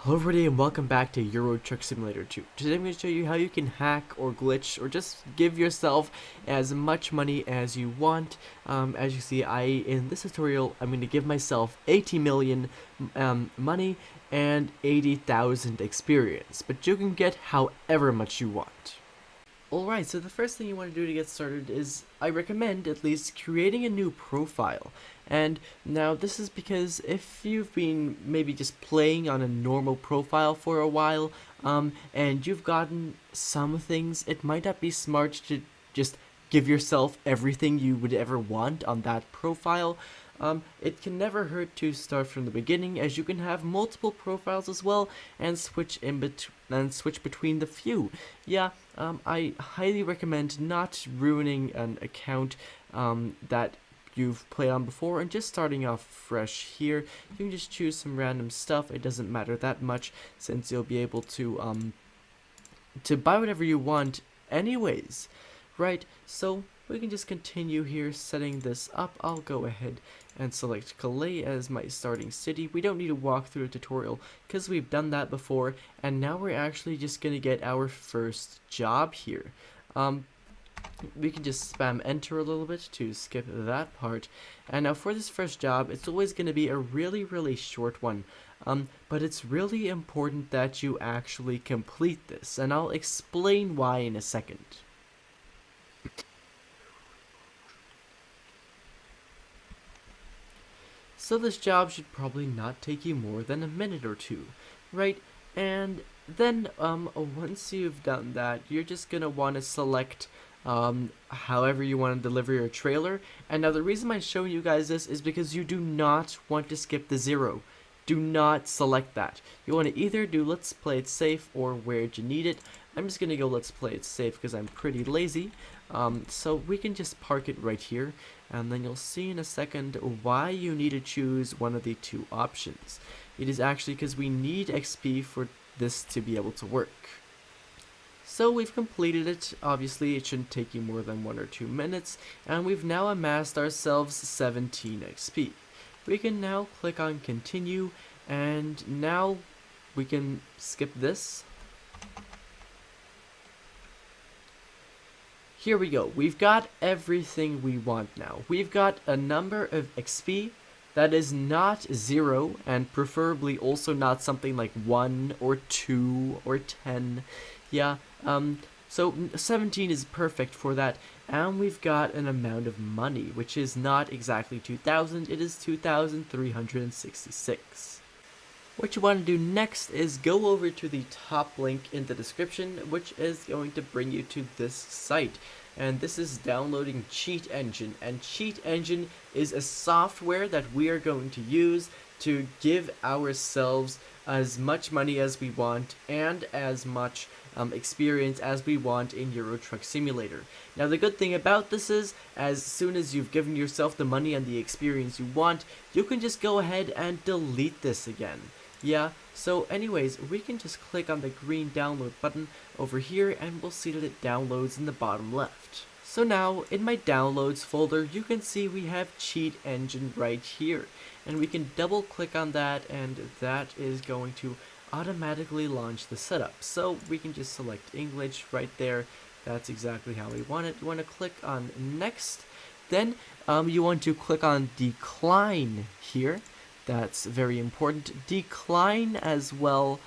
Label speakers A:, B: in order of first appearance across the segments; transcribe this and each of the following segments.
A: Hello everybody and welcome back to Euro Truck Simulator 2. Today I'm going to show you how you can hack or glitch or just give yourself as much money as you want. As you see, in this tutorial I'm going to give myself 80 million money and 80,000 experience, but you can get however much you want. Alright, so the first thing you want to do to get started is, I recommend at least creating a new profile. And now this is because if you've been maybe just playing on a normal profile for a while, and you've gotten some things, it might not be smart to just give yourself everything you would ever want on that profile. It can never hurt to start from the beginning, as you can have multiple profiles as well and switch between the few. Yeah, I highly recommend not ruining an account that you've played on before and just starting off fresh here. You can just choose some random stuff. It doesn't matter that much, since you'll be able to buy whatever you want anyways. Right, so we can just continue here setting this up. I'll go ahead and select Calais as my starting city. We don't need to walk through a tutorial because we've done that before, and now we're actually just going to get our first job here. We can just spam enter a little bit to skip that part. And now for this first job, it's always going to be a really short one. But it's really important that you actually complete this, and I'll explain why in a second. So this job should probably not take you more than a minute or two, right? And then once you've done that, you're just gonna want to select however you want to deliver your trailer. And now the reason I'm showing you guys this is because you do not want to skip the 0. Do not select that. You want to either do let's play it safe or where'd you need it. I'm just gonna go let's play it safe because I'm pretty lazy. So we can just park it right here, and then you'll see in a second why you need to choose one of the two options. It is actually because we need XP for this to be able to work. So we've completed it. Obviously it shouldn't take you more than 1 or 2 minutes, and we've now amassed ourselves 17 XP. We can now click on continue, and now we can skip this. Here we go. We've got everything we want now. We've got a number of XP that is not 0, and preferably also not something like 1 or 2 or 10. Yeah, so 17 is perfect for that. And we've got an amount of money, which is not exactly 2,000, it is 2,366. What you want to do next is go over to the top link in the description, which is going to bring you to this site. And this is downloading Cheat Engine. And Cheat Engine is a software that we are going to use to give ourselves as much money as we want and as much experience as we want in Euro Truck Simulator. Now the good thing about this is, as soon as you've given yourself the money and the experience you want, you can just go ahead and delete this again. Yeah, so anyways, we can just click on the green download button over here, and we'll see that it downloads in the bottom left. So now, in my downloads folder, you can see we have Cheat Engine right here. And we can double click on that, and that is going to automatically launch the setup. So we can just select English right there. That's exactly how we want it. You want to click on next. Then you want to click on decline here. That's very important. Decline as well.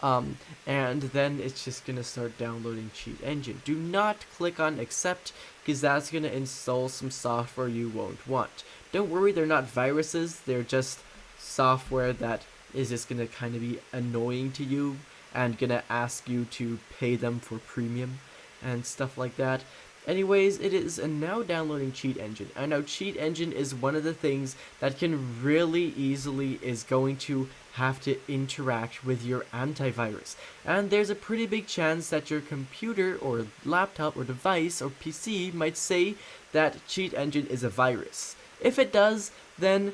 A: And then it's just going to start downloading Cheat Engine. Do not click on accept, because that's going to install some software you won't want. Don't worry, they're not viruses. They're just software that is just going to kind of be annoying to you and going to ask you to pay them for premium and stuff like that. Anyways, it is now downloading Cheat Engine. I know Cheat Engine is one of the things that can really easily is going to have to interact with your antivirus. And there's a pretty big chance that your computer or laptop or device or PC might say that Cheat Engine is a virus. If it does, then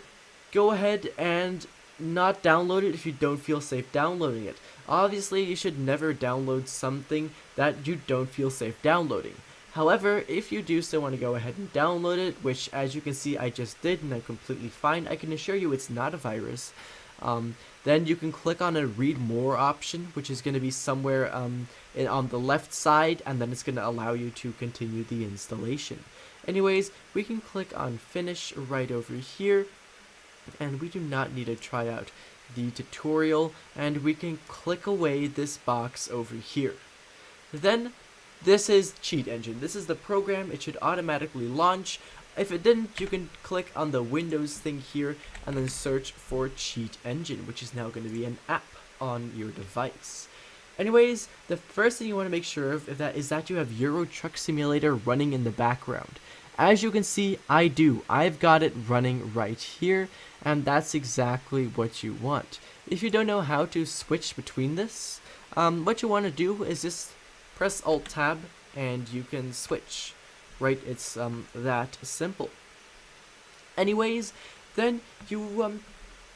A: go ahead and not download it if you don't feel safe downloading it. Obviously, you should never download something that you don't feel safe downloading. However, if you do still want to go ahead and download it, which as you can see I just did and I'm completely fine, I can assure you it's not a virus, Then you can click on a read more option, which is going to be somewhere on the left side, and then it's going to allow you to continue the installation. Anyways, we can click on finish right over here, and we do not need to try out the tutorial, and we can click away this box over here. Then this is Cheat Engine. This is the program. It should automatically launch. If it didn't, you can click on the Windows thing here and then search for Cheat Engine, which is now going to be an app on your device. Anyways, the first thing you want to make sure of is that you have Euro Truck Simulator running in the background. As you can see, I do. I've got it running right here, and that's exactly what you want. If you don't know how to switch between this, what you want to do is just press Alt-Tab, and you can switch. Right, it's that simple. Anyways, then now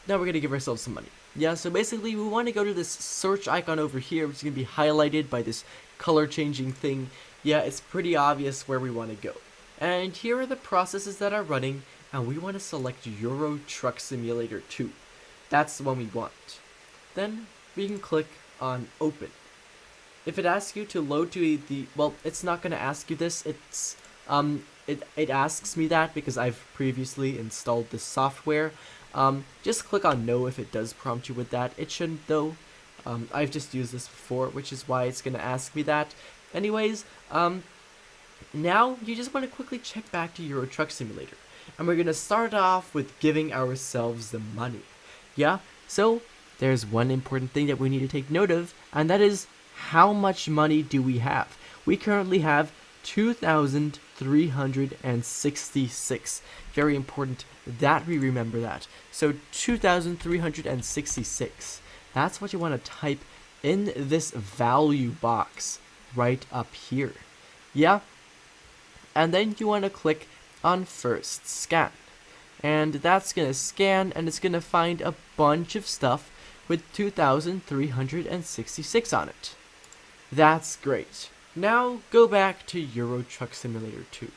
A: we're gonna give ourselves some money. Yeah, so basically we want to go to this search icon over here, which is gonna be highlighted by this color changing thing. Yeah, it's pretty obvious where we want to go. And here are the processes that are running, and we want to select Euro Truck Simulator 2. That's the one we want. Then we can click on Open. If it asks you to load to well, it's not gonna ask you this. It asks me that because I've previously installed this software. Just click on no if it does prompt you with that. It shouldn't though. I've just used this before, which is why it's gonna ask me that. Anyways, now you just want to quickly check back to Euro Truck Simulator, and we're gonna start off with giving ourselves the money. Yeah, so there's one important thing that we need to take note of, and that is how much money do we have. We currently have 2,366. Very important that we remember that. So 2,366. That's what you want to type in this value box right up here. Yeah? And then you want to click on first scan. And that's going to scan, and it's going to find a bunch of stuff with 2,366 on it. That's great. Now go back to Euro Truck Simulator 2.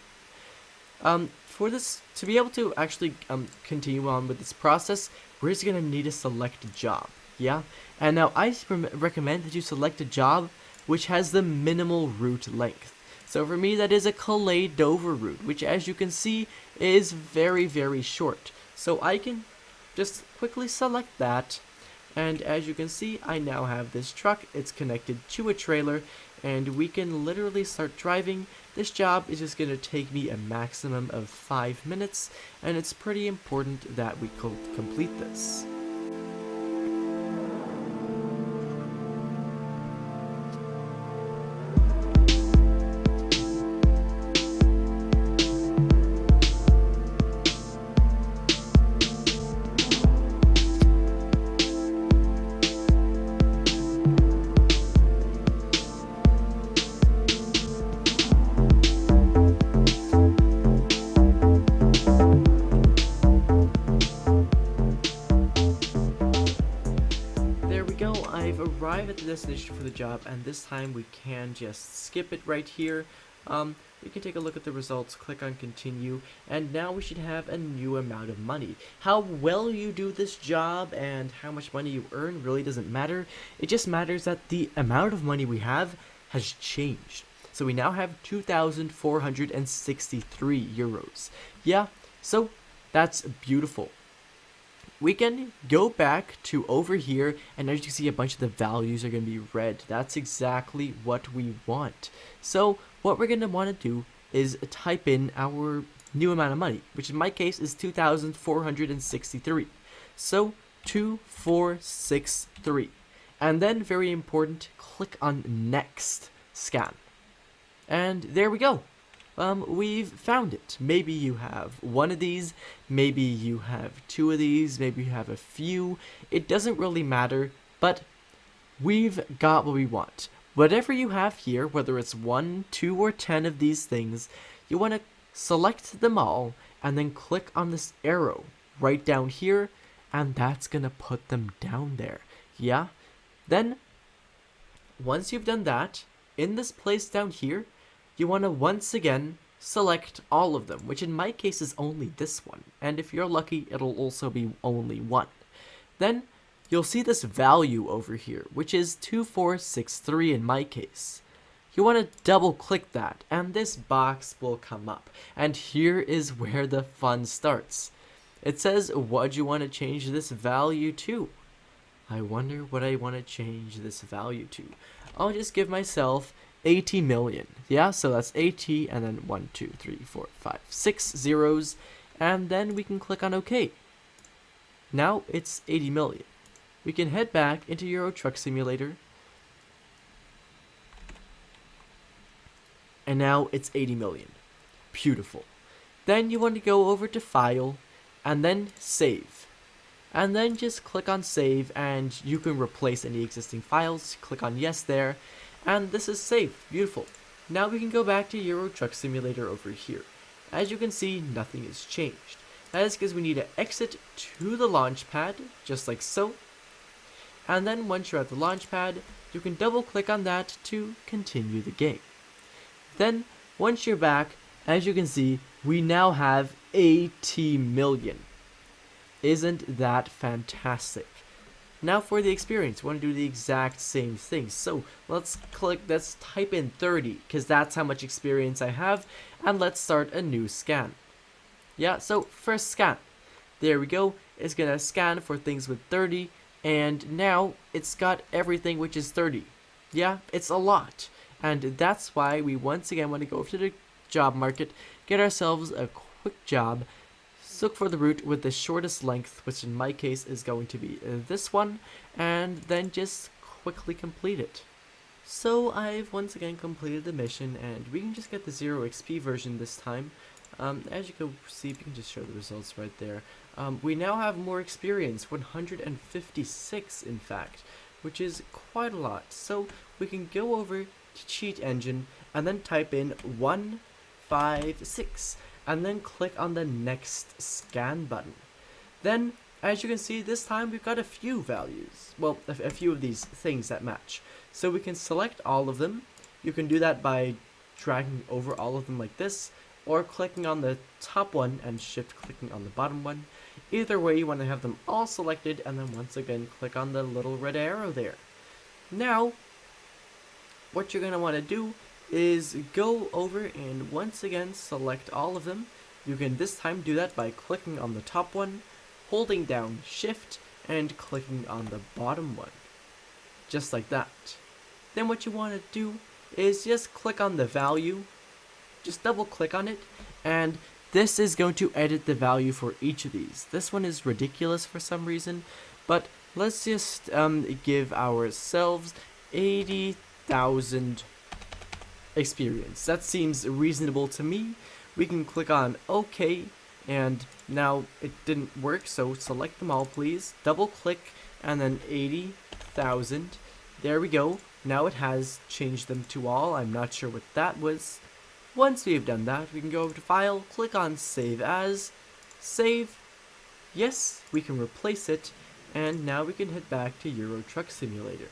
A: For this, to be able to actually continue on with this process, we're just going to need to select a job. Yeah? And now I recommend that you select a job which has the minimal route length. So for me, that is a Calais-Dover route, which as you can see is very, very short. So I can just quickly select that. And as you can see, I now have this truck. It's connected to a trailer, and we can literally start driving. This job is just going to take me a maximum of 5 minutes, and it's pretty important that we complete this. I've arrived at the destination for the job, and this time we can just skip it right here. We can take a look at the results, click on continue, and now we should have a new amount of money. How well you do this job and how much money you earn really doesn't matter. It just matters that the amount of money we have has changed. So we now have 2,463 euros. Yeah, so that's beautiful. We can go back to over here, and as you can see, a bunch of the values are going to be red. That's exactly what we want. So what we're going to want to do is type in our new amount of money, which in my case is 2,463. So 2463. And then, very important, click on next scan. And there we go. We've found it. Maybe you have one of these, maybe you have two of these, maybe you have a few. It doesn't really matter, but we've got what we want. Whatever you have here, whether it's 1, 2, or 10 of these things, you want to select them all and then click on this arrow right down here, and that's gonna put them down there. Yeah? Then, once you've done that, in this place down here, you want to once again select all of them, which in my case is only this one, and if you're lucky, it'll also be only one. Then you'll see this value over here, which is 2463 in my case. You want to double click that, and this box will come up. And here is where the fun starts. It says, what do you want to change this value to? I wonder what I want to change this value to. I'll just give myself 80 million. Yeah, so that's 80 and then 1, 2, 3, 4, 5, 6 zeros. And then we can click on OK. Now it's 80 million. We can head back into Euro Truck Simulator. And now it's 80 million. Beautiful. Then you want to go over to File and then Save. And then just click on Save, and you can replace any existing files. Click on Yes there, and this is saved. Beautiful. Now we can go back to Euro Truck Simulator over here. As you can see, nothing has changed. That is because we need to exit to the launch pad, just like so. And then once you're at the launch pad, you can double click on that to continue the game. Then, once you're back, as you can see, we now have 80 million. Isn't that fantastic? Now for the experience, we want to do the exact same thing. So let's type in 30, because that's how much experience I have, and let's start a new scan. Yeah, so first scan. There we go. It's gonna scan for things with 30, and now it's got everything which is 30. Yeah, it's a lot. And that's why we once again want to go over to the job market, get ourselves a quick job, look for the route with the shortest length, which in my case is going to be this one, and then just quickly complete it. So I've once again completed the mission, and we can just get the 0 XP version this time. As you can see, you can just show the results right there. We now have more experience, 156 in fact, which is quite a lot. So we can go over to Cheat Engine and then type in 156. And then click on the next scan button. Then, as you can see, this time we've got a few values. Well, a few of these things that match. So we can select all of them. You can do that by dragging over all of them like this, or clicking on the top one and shift clicking on the bottom one. Either way, you want to have them all selected, and then once again click on the little red arrow there. Now, what you're going to want to do is go over and once again select all of them. You can this time do that by clicking on the top one, holding down shift, and clicking on the bottom one. Just like that. Then what you want to do is just click on the value, just double click on it, and this is going to edit the value for each of these. This one is ridiculous for some reason, but let's just give ourselves 80,000 experience. That seems reasonable to me. We can click on OK, and now it didn't work, so select them all please. Double click and then 80,000. There we go. Now it has changed them to all. I'm not sure what that was. Once we've done that, we can go over to File, click on Save As, save. Yes, we can replace it, and now we can head back to Euro Truck Simulator.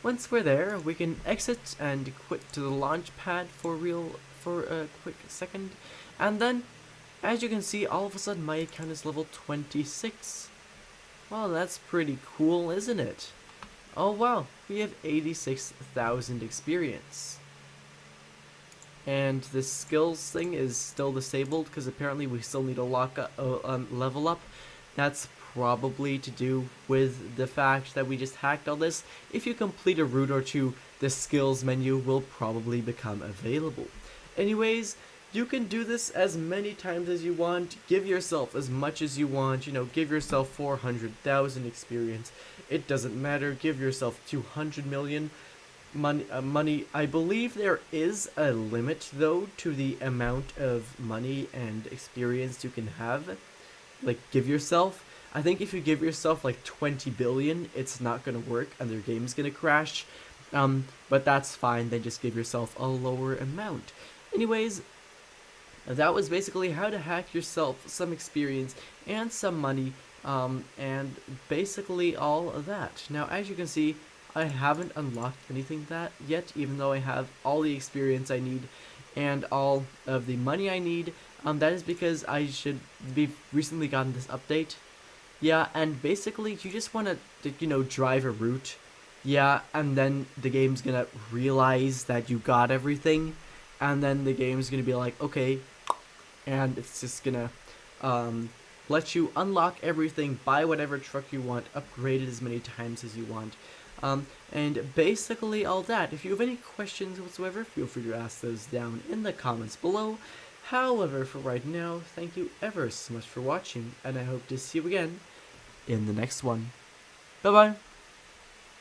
A: Once we're there, we can exit and quit to the launch pad for a quick second. And then, as you can see, all of a sudden my account is level 26. Well, that's pretty cool, isn't it? Oh wow, we have 86,000 experience. And the skills thing is still disabled because apparently we still need to level up. That's probably to do with the fact that we just hacked all this. If you complete a route or two, the skills menu will probably become available. Anyways, you can do this as many times as you want. Give yourself as much as you want. You know, give yourself 400,000 experience. It doesn't matter. Give yourself 200 million money. I believe there is a limit though to the amount of money and experience you can have. Like, give yourself. I think if you give yourself like 20 billion, it's not going to work and their game's going to crash. But that's fine, then just give yourself a lower amount. Anyways, that was basically how to hack yourself some experience and some money, and basically all of that. Now, as you can see, I haven't unlocked anything that yet, even though I have all the experience I need and all of the money I need. That is because I should be recently gotten this update. Yeah, and basically you just want to, drive a route. Yeah, and then the game's gonna realize that you got everything, and then the game's gonna be like, okay, and it's just gonna um, let you unlock everything, buy whatever truck you want, upgrade it as many times as you want. And basically all that. If you have any questions whatsoever, feel free to ask those down in the comments below. However, for right now, thank you ever so much for watching, and I hope to see you again in the next one. Bye bye!